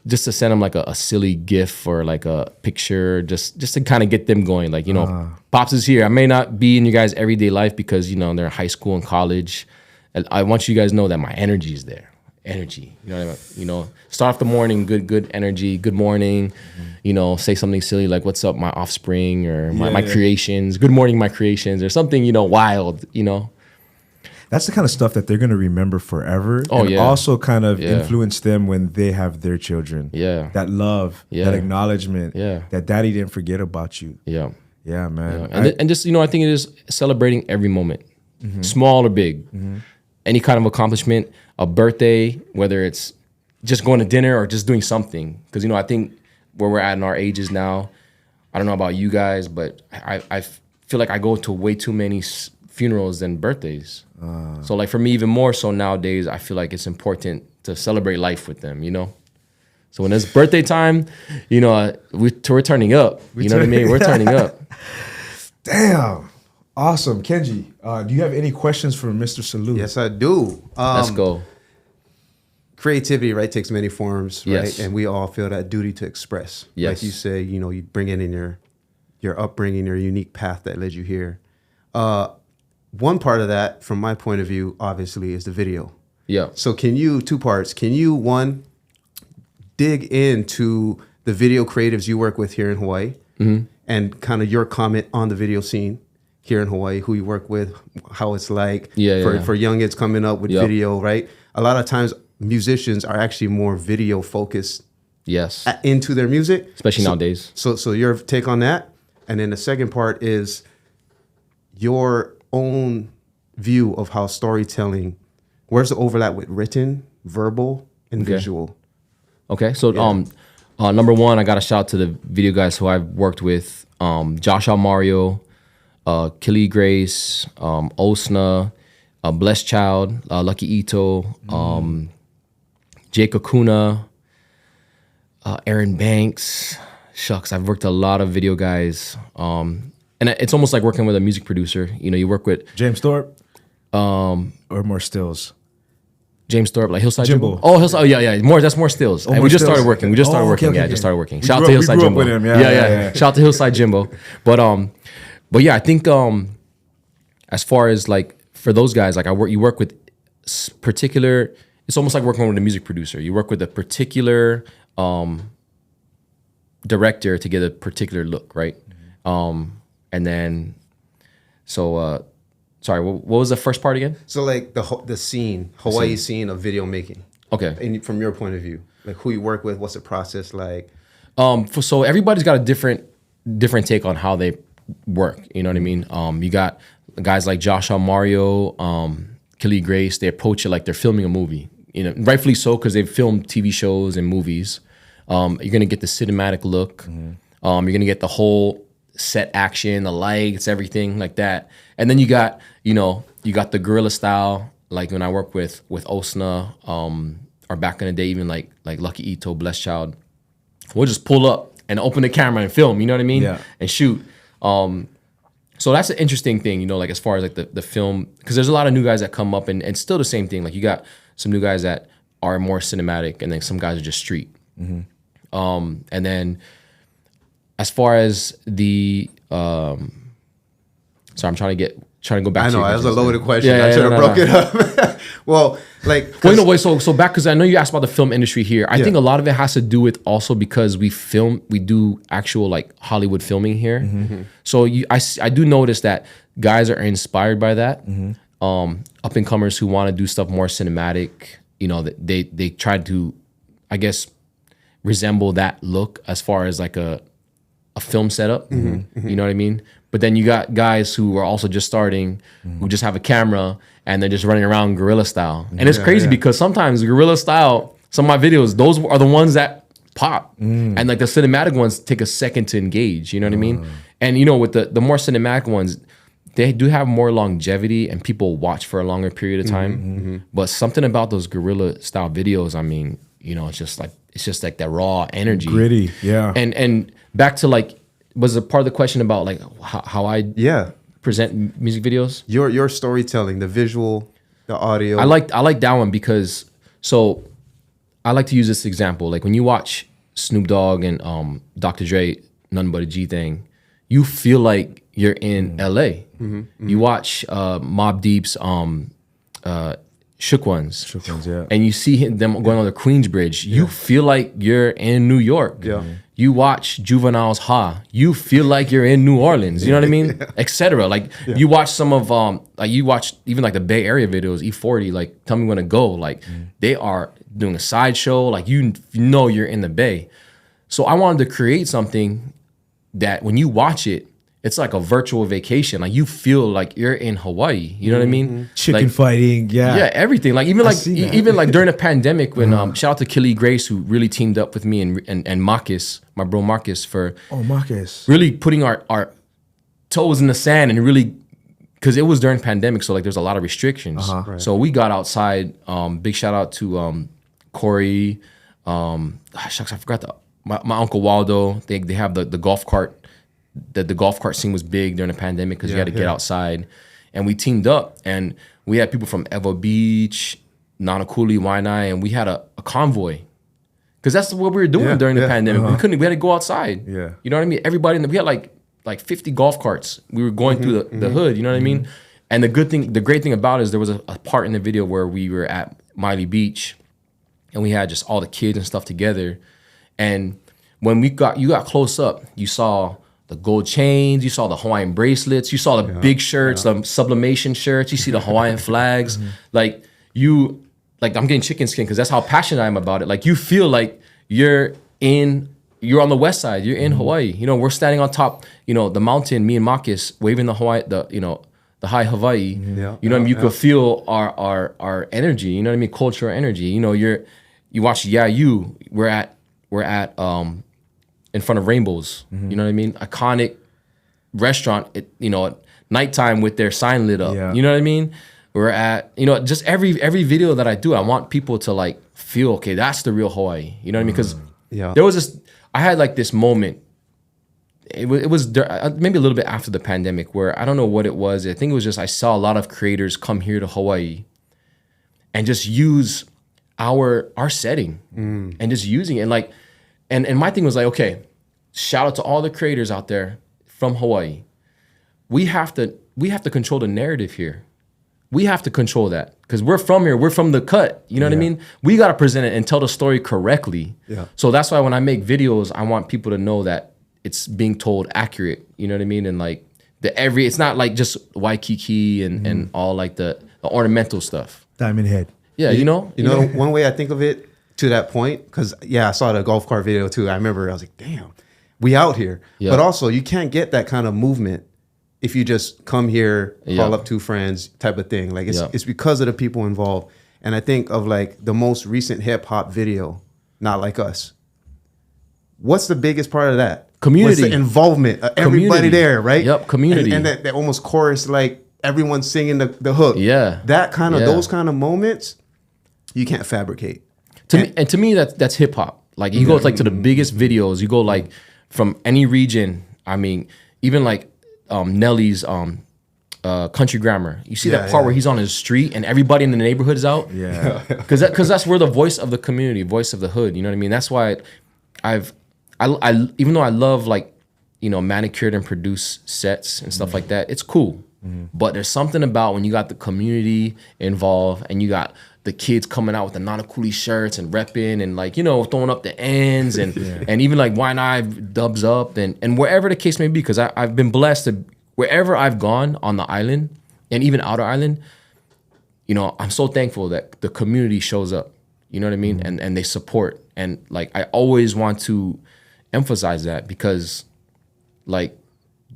Just to send them like a silly GIF or like a picture, just to kind of get them going. Like, you know, Pops is here. I may not be in you guys' everyday life because, you know, they're in high school and college. And I want you guys to know that my energy is there. Energy, you know what I mean? You know, start off the morning, good energy, good morning. You know, say something silly like, what's up, my offspring, or my creations, good morning, my creations, or something, you know, wild, you know. That's the kind of stuff that they're going to remember forever. Oh, and also kind of influence them when they have their children. Yeah. That love, that acknowledgement, that daddy didn't forget about you. Yeah. Yeah, man. Yeah. And just, you know, I think it is celebrating every moment, small or big. Any kind of accomplishment, a birthday, whether it's just going to dinner or just doing something. Because, you know, I think where we're at in our ages now, I don't know about you guys, but I feel like I go to way too many funerals than birthdays. So like for me, even more so nowadays, I feel like it's important to celebrate life with them, you know? So when it's birthday time, you know, we're turning up. You know what I mean? We're turning up. Damn. Awesome. Kenji, do you have any questions for Mr. Salud? Yes, I do. Let's go. Creativity, right, takes many forms, right? Yes. And we all feel that duty to express. Yes. Like you say, you know, you bring it in your upbringing, your unique path that led you here. One part of that, from my point of view, obviously, is the video. Yeah. So two parts. Can you, one, dig into the video creatives you work with here in Hawaii and kind of your comment on the video scene here in Hawaii, who you work with, how it's like for youngins coming up with video, right? A lot of times musicians are actually more video focused into their music. Especially nowadays. So your take on that. And then the second part is your own view of how storytelling, where's the overlap with written, verbal, and visual? Okay, so number one, I got to shout out to the video guys who I've worked with, Josh Almario, Killy Grace, Osna, Blessed Child, Lucky Ito, Jake Akuna, Aaron Banks. Shucks, I've worked with a lot of video guys. And it's almost like working with a music producer. You know, you work with James Thorpe, or more stills. James Thorpe, like Hillside Jimbo. Jimbo. Oh, Hillside. Oh, yeah. Just more stills. And more we just stills. started working. We just started working. Okay. Just started working. We Shout out grew to up- Hillside we grew up Jimbo. with him. Yeah. Shout out to Hillside Jimbo. But yeah, I think as far as like for those guys, like you work with particular. It's almost like working with a music producer. You work with a particular director to get a particular look, right? And then, sorry, what was the first part again? So like the scene, Hawaii scene of video making. Okay. And from your point of view, like who you work with, what's the process like? So everybody's got a different take on how they work. You know what I mean? You got guys like Joshua Mario, Kelly Grace. They approach it like they're filming a movie. You know, rightfully so because they've filmed TV shows and movies. You're gonna get the cinematic look. You're gonna get the whole set action, the lights, everything like that. And then you got the guerrilla style. Like when I work with Osna, or back in the day, even like Lucky Ito, Blessed Child. We'll just pull up and open the camera and film, you know what I mean? Yeah. And shoot. So that's an interesting thing, you know, like as far as like the film, because there's a lot of new guys that come up and still the same thing. Like you got some new guys that are more cinematic and then some guys are just street. And then as far as the, sorry, I'm trying to go back I to know, your that was a questions. loaded question. Yeah, I yeah, should have no, broke no. it up. Well, like... Wait, no, wait. So back because I know you asked about the film industry here. I think a lot of it has to do with also because we do actual like Hollywood filming here. So I do notice that guys are inspired by that. Up and comers who want to do stuff more cinematic. You know, they try to, I guess, resemble that look as far as like a film setup. You know what I mean? But then you got guys who are also just starting, who just have a camera and they're just running around guerrilla style. And it's crazy because sometimes guerrilla style, some of my videos, those are the ones that pop. And like the cinematic ones take a second to engage, you know what I mean? And you know, with the more cinematic ones, they do have more longevity and people watch for a longer period of time. But something about those guerrilla style videos, I mean, you know, it's just like that raw energy. Gritty, yeah. And back to like, was a part of the question about like how I present music videos? Your storytelling, the visual, the audio. I like that one because so I like to use this example. Like when you watch Snoop Dogg and Dr. Dre, Nothing But a G Thing, you feel like you're in LA. You watch Mobb Deep's Shook Ones, yeah. and you see them going on the Queensbridge. You feel like you're in New York. You watch Juvenile's Ha. You feel like you're in New Orleans. You know what I mean? Etc. Like you watch some of like you watch even like the Bay Area videos, E40. Like Tell Me When to Go. Like they are doing a sideshow. Like you know you're in the Bay. So I wanted to create something that when you watch it, it's like a virtual vacation. Like you feel like you're in Hawaii. You know what I mean? Chicken fighting, yeah, everything. Like even like during the pandemic when shout out to Kelly Grace who really teamed up with me and Marcus, my bro Marcus, for Marcus really putting our toes in the sand and really because it was during pandemic, so like there's a lot of restrictions. So we got outside. Big shout out to Corey. Shucks, I forgot my uncle Waldo. They have the golf cart. The golf cart scene was big during the pandemic because you had to get outside, and we teamed up and we had people from Evo Beach, Nanakuli, Waianae, and we had a convoy because that's what we were doing during the pandemic. We had to go outside. You know what I mean? Everybody we had like 50 golf carts. We were going through the hood. You know what I mean? And the great thing about it is there was a part in the video where we were at Miley Beach, and we had just all the kids and stuff together. And when you got close up, you saw the gold chains, you saw the Hawaiian bracelets, you saw the big shirts, the sublimation shirts, you see the Hawaiian flags. Like I'm getting chicken skin because that's how passionate I am about it. Like you feel like you're on the west side, you're in Hawaii. You know, we're standing on top, you know, the mountain, me and Marcus waving the high Hawaii. You know what I mean? You could feel our energy, you know what I mean? Cultural energy. You know, you watch we're at in front of Rainbows, you know what I mean? Iconic restaurant, at nighttime with their sign lit up. You know what I mean? We're at, just every video that I do, I want people to like feel, okay, that's the real Hawaii. You know what I mean? Because Yeah. There was this, I had like this moment. It was maybe a little bit after the pandemic where I don't know what it was. I think it was just I saw a lot of creators come here to Hawaii and just use our setting and just using it. And like, and my thing was like, okay, shout out to all the creators out there from Hawaii. We have to control the narrative here. We have to control that because we're from here. We're from the cut. You know what I mean? We got to present it and tell the story correctly. Yeah. So that's why when I make videos, I want people to know that it's being told accurate. You know what I mean? And like it's not like just Waikiki and all like the ornamental stuff. Diamond Head. Yeah, you know? One way I think of it to that point, because I saw the golf cart video too. I remember I was like, damn, we out here. Yeah. But also you can't get that kind of movement if you just come here, call Yeah. up two friends type of thing. Like Yeah. it's because of the people involved. And I think of like the most recent hip hop video, Not Like Us. What's the biggest part of that? Community. What's the involvement of everybody Community. there, right? Yep, community. And that almost chorus, like everyone singing the hook. Yeah. That kind of, Yeah. those kind of moments, you can't fabricate. To me, that's hip hop. Like you go like to the biggest videos. You go like from any region. I mean, even like Nelly's Country Grammar. You see that part where he's on his street and everybody in the neighborhood is out. Yeah. Because that's where the voice of the community, voice of the hood. You know what I mean? That's why I even though I love like manicured and produced sets and stuff like that, it's cool. But there's something about when you got the community involved and you got the kids coming out with the Nanakuli shirts and repping and like, throwing up the ends and and even like Why Not dubs up and wherever the case may be, because I've been blessed to wherever I've gone on the island and even outer island, I'm so thankful that the community shows up. You know what I mean? And they support. And like I always want to emphasize that because like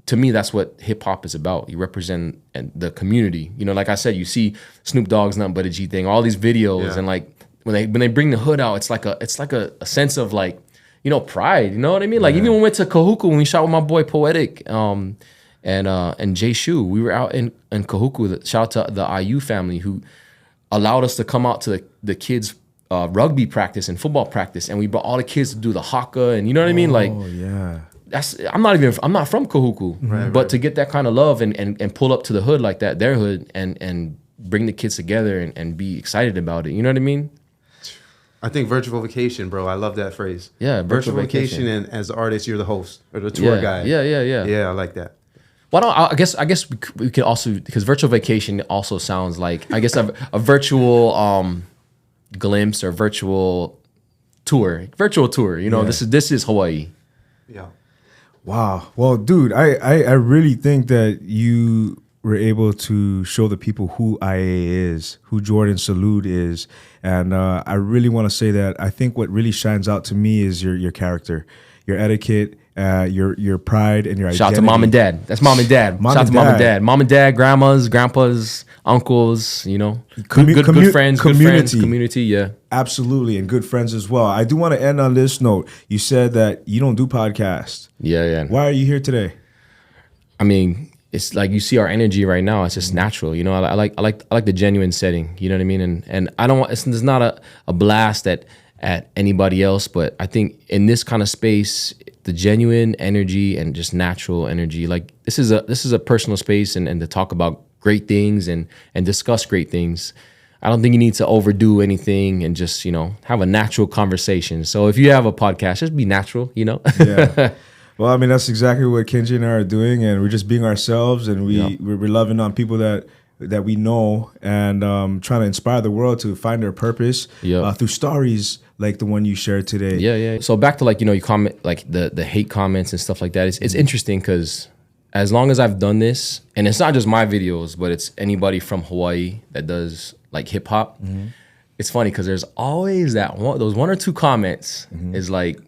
to me, that's what hip hop is about. You represent the community. Like I said, you see Snoop Dogg's Nothing But a G thing, all these videos, and like when they bring the hood out, it's like a sense of like, pride. You know what I mean? Like even when we went to Kahuku when we shot with my boy Poetic, and Jay Shu, we were out in Kahuku. Shout out to the IU family who allowed us to come out to the kids' rugby practice and football practice, and we brought all the kids to do the haka, and you know what I mean? Like, Oh yeah. I'm not from Kahuku, but to get that kind of love and pull up to the hood like that, their hood, and bring the kids together and be excited about it. You know what I mean? I think virtual vacation, bro. I love that phrase. Yeah, virtual vacation. And as the artist, you're the host or the tour guide. Yeah. Yeah, I like that. Why don't I guess we could also, because virtual vacation also sounds like I guess a virtual glimpse or virtual tour. This is Hawaii. Yeah. Wow. Well, dude, I really think that you were able to show the people who IA is, who Jordan Salud is. And I really want to say that I think what really shines out to me is your character, your etiquette, your pride, and your identity. Shout out to mom and dad. That's mom and dad. Shout out to mom and dad. Mom and dad, grandmas, grandpas, uncles, good friends, community, yeah. Absolutely, and good friends as well. I do want to end on this note. You said that you don't do podcasts. Yeah. Why are you here today? I mean, it's like you see our energy right now. It's just natural, I like the genuine setting. You know what I mean? And I don't want. It's not a blast at anybody else, but I think in this kind of space, the genuine energy and just natural energy. Like this is a personal space, and to talk about great things and discuss great things. I don't think you need to overdo anything and just have a natural conversation. So if you have a podcast, just be natural. Yeah. Well, I mean, that's exactly what Kenji and I are doing, and we're just being ourselves, and we're loving on people that we know, and trying to inspire the world to find their purpose through stories like the one you shared today. Yeah. So back to like you comment like the hate comments and stuff like that. It's interesting because as long as I've done this, and it's not just my videos, but it's anybody from Hawaii that does like hip hop. It's funny because there's always those one or two comments is like,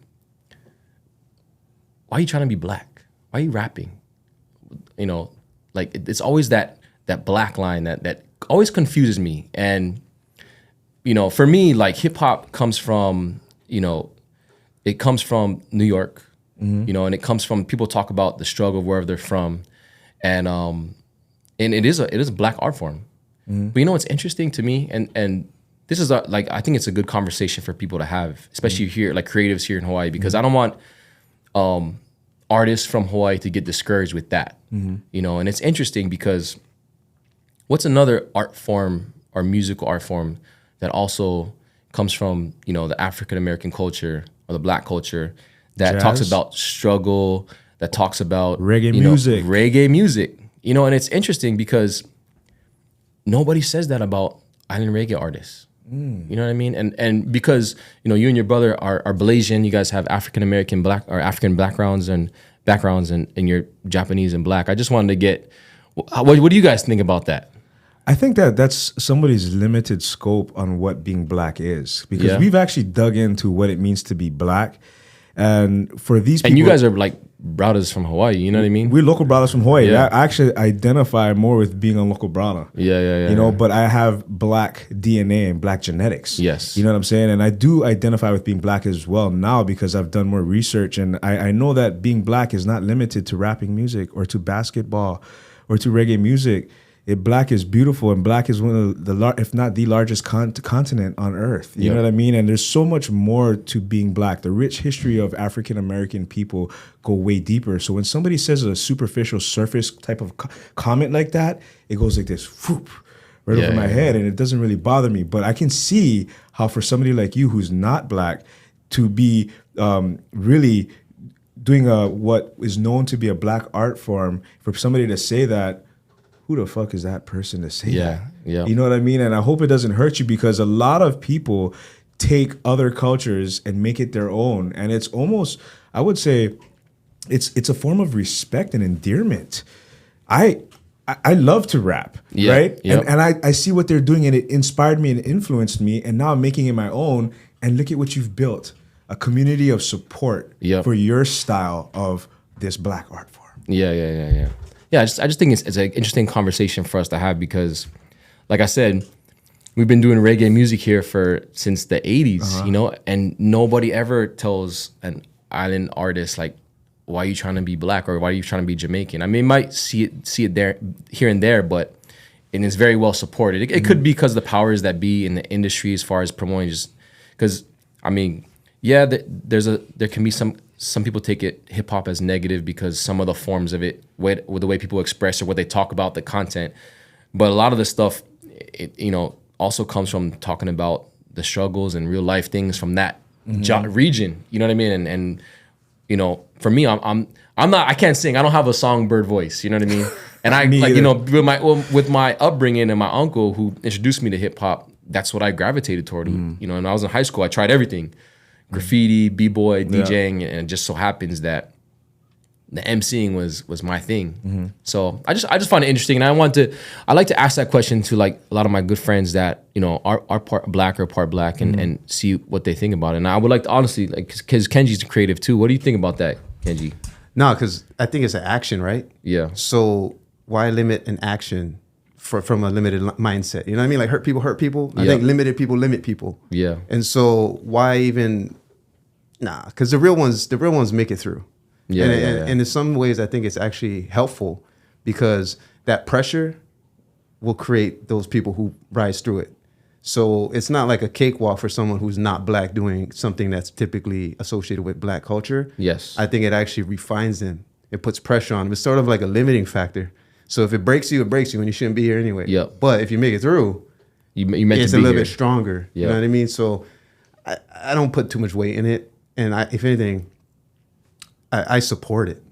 why are you trying to be black? Why are you rapping? Like it's always that black line that always confuses me. And for me, like hip hop comes from it comes from New York, and it comes from people talk about the struggle wherever they're from, and it is a black art form. But what's interesting to me, and this is like, I think it's a good conversation for people to have, especially here, like creatives here in Hawaii, because I don't want artists from Hawaii to get discouraged with that, you know. And it's interesting because what's another art form or musical art form that also comes from, you know, the African American culture or the Black culture that Jazz. talks about struggle, that talks about Reggae you know, music. reggae music, you know. And it's interesting because nobody says that about island reggae artists. You know what I mean? And because, you know, you and your brother are Malaysian, you guys have African American black or African backgrounds and you're Japanese and Black. I just wanted to get, what do you guys think about that? I think that that's somebody's limited scope on what being Black is, because Yeah. we've actually dug into what it means to be Black. And for these people, And you guys are like brothers from Hawaii, you know what I mean? we're local brothers from Hawaii. Yeah. I actually identify more with being a local brother. Yeah. You know, but I have Black DNA and Black genetics. Yes. You know what I'm saying? And I do identify with being Black as well now because I've done more research. And I know that being Black is not limited to rapping music or to basketball or to reggae music. Black is beautiful, and Black is one of if not the largest continent on Earth. You Yeah. know what I mean? And there's so much more to being Black. The rich history of African American people go way deeper. So when somebody says a superficial surface type of comment like that, it goes like this, whoop, right over my head, and it doesn't really bother me. But I can see how for somebody like you who's not Black to be really doing what is known to be a Black art form, for somebody to say that, who the fuck is that person to say that? Yeah. You know what I mean? And I hope it doesn't hurt you, because a lot of people take other cultures and make it their own. And it's almost, I would say, it's a form of respect and endearment. I love to rap, Yeah, right? yep. And I see what they're doing, and it inspired me and influenced me. And now I'm making it my own. And look at what you've built, a community of support Yep. for your style of this Black art form. Yeah. Yeah, I just think it's an interesting conversation for us to have because, like I said, we've been doing reggae music here since the 80s, you know, and nobody ever tells an island artist, like, why are you trying to be Black or why are you trying to be Jamaican? I mean, you might see it there, here and there, but and it's very well supported. It could be because the powers that be in the industry as far as promoting, just because, I mean, yeah, there can be some people take hip hop as negative because some of the forms of it, with the way people express or what they talk about, the content. But a lot of the stuff, you know, also comes from talking about the struggles and real life things from that region. You know what I mean? And you know, for me, I'm not. I can't sing. I don't have a songbird voice. You know what I mean? And I Me like, you either. know, with my upbringing and my uncle who introduced me to hip hop, that's what I gravitated toward. You know, and when I was in high school, I tried everything. Graffiti, b-boy, DJing, and it just so happens that the MCing was my thing. So I just find it interesting, and I like to ask that question to like a lot of my good friends that, you know, are part Black or part Black, and see what they think about it. And I would like to honestly, like, because Kenji's creative too. What do you think about that, Kenji? No, because I think it's an action, right? Yeah. So why limit an action from a limited mindset? You know what I mean? Like hurt people. I Yeah. think limited people limit people. Yeah. And so why even? Nah, because the real ones make it through. Yeah, And in some ways, I think it's actually helpful because that pressure will create those people who rise through it. So it's not like a cakewalk for someone who's not Black doing something that's typically associated with Black culture. Yes. I think it actually refines them. It puts pressure on them. It's sort of like a limiting factor. So if it breaks you, and you shouldn't be here anyway. Yep. But if you make it through, You meant it's to a be little here. bit stronger. You Yeah. know what I mean? So I don't put too much weight in it. And if anything, I support it.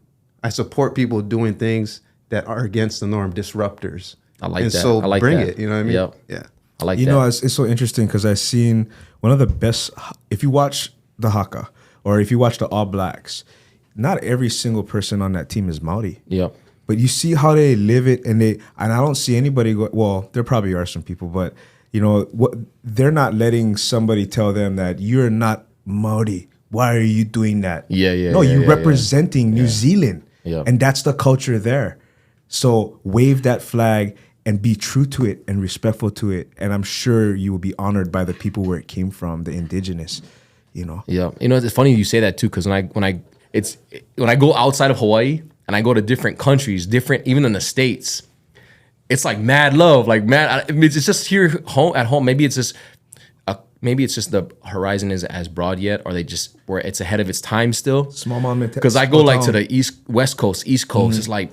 I support people doing things that are against the norm, disruptors. I like and that. so I like bring that. it. You know what I mean? Yep. Yeah. I like You that. know, it's so interesting because I've seen one of the best, if you watch the Haka or if you watch the All Blacks, not every single person on that team is Maori. Yep. But you see how they live it, and I don't see anybody go, well, there probably are some people, but you know, they're not letting somebody tell them that you're not Maori. Why are you doing that? Yeah. No, you're yeah. representing New Zealand. Yeah. And that's the culture there. So wave that flag and be true to it and respectful to it. And I'm sure you will be honored by the people where it came from, the indigenous, you know. Yeah, you know, it's funny you say that too, because when I go outside of Hawaii and I go to different countries, even in the States, it's like mad love, like mad. It's just here at home. Maybe it's just maybe it's just the horizon is as broad yet, or they just where it's ahead of its time still. Small mom mentality. Because I go like to the West Coast. It's like,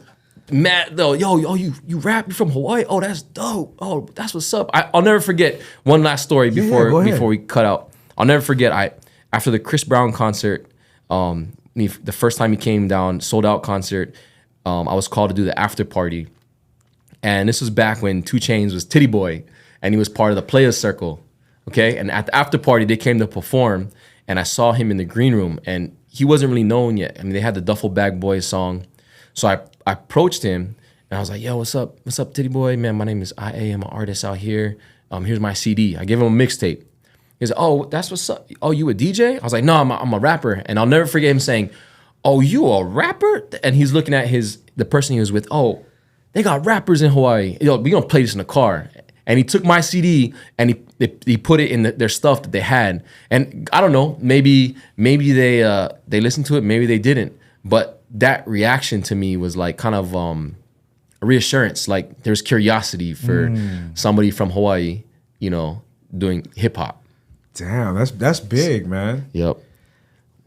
man, though, yo, you rap, you from Hawaii? Oh, that's dope. Oh, that's what's up. I'll never forget one last story before we cut out. I'll never forget. After the Chris Brown concert, the first time he came down, sold out concert, I was called to do the after party, and this was back when 2 Chainz was Titty Boy, and he was part of the Players Circle. Okay, and at the after party, they came to perform, and I saw him in the green room, and he wasn't really known yet. I mean, they had the Duffel Bag Boys song, so I approached him, and I was like, "Yo, what's up, Titty Boy? Man, my name is I.A. I'm an artist out here. Here's my CD." I gave him a mixtape. He's like, "Oh, that's what's up. Oh, you a DJ?" I was like, "No, I'm a rapper." And I'll never forget him saying, "Oh, you a rapper?" And he's looking at the person he was with. "Oh, they got rappers in Hawaii. Yo, we gonna play this in the car." And he took my CD and he put it in their stuff that they had. And I don't know, maybe they listened to it, maybe they didn't. But that reaction to me was like kind of a reassurance. Like there's curiosity for somebody from Hawaii, doing hip hop. Damn, that's big, man. Yep.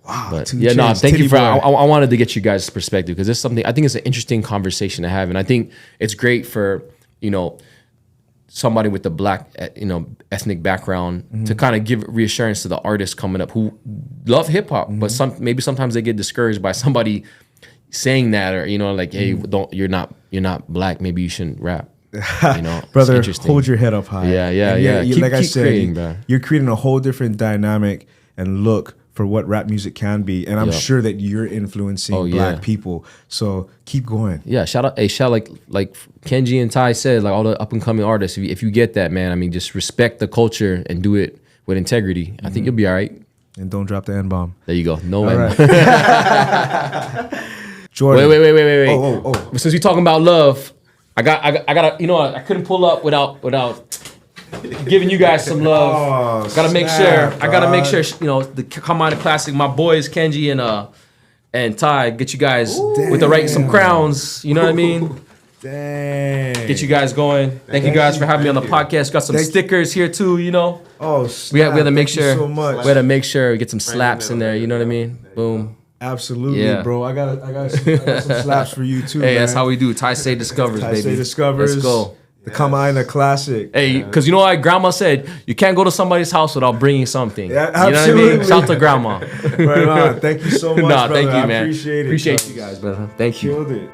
Wow. But thank you for. I wanted to get you guys' perspective because it's something I think it's an interesting conversation to have, and I think it's great for somebody with a black, ethnic background to kind of give reassurance to the artists coming up who love hip hop, but sometimes they get discouraged by somebody saying that, or like, hey, you're not black, maybe you shouldn't rap. Brother, hold your head up high. Yeah. Keep, like I said, creating, you're creating a whole different dynamic and look for what rap music can be, and I'm sure that you're influencing black people. So keep going. Yeah, shout out like Kenji and Ty said, like all the up and coming artists. If you get that, man, I mean, just respect the culture and do it with integrity. I think you'll be all right. And don't drop the N-bomb. There you go. No N-bomb. Right. Jordan. Wait. Oh. Since we talking about love, I got I couldn't pull up without giving you guys some love. Gotta make sure. I gotta make sure. The Come On Classic. My boys Kenji and Ty get you guys with some crowns. You know what I mean? Dang. Get you guys going. Thank you guys for having me on the podcast. Got some stickers here too. Oh, we had to make sure. So much. We had to make sure we get some slaps in there. You know what I mean? Boom. Absolutely, bro. I got some slaps for you too. Hey, man. that's how we do. Taisei Discovers, baby. Taisei Discovers. Let's go. The Kamaina Classic. Hey, because you know what Grandma said? You can't go to somebody's house without bringing something. Yeah, absolutely. You know what I mean? Shout to Grandma. Right on. Thank you so much, brother. Thank you, man. I appreciate it. Appreciate you guys, brother. Thank you. Killed it.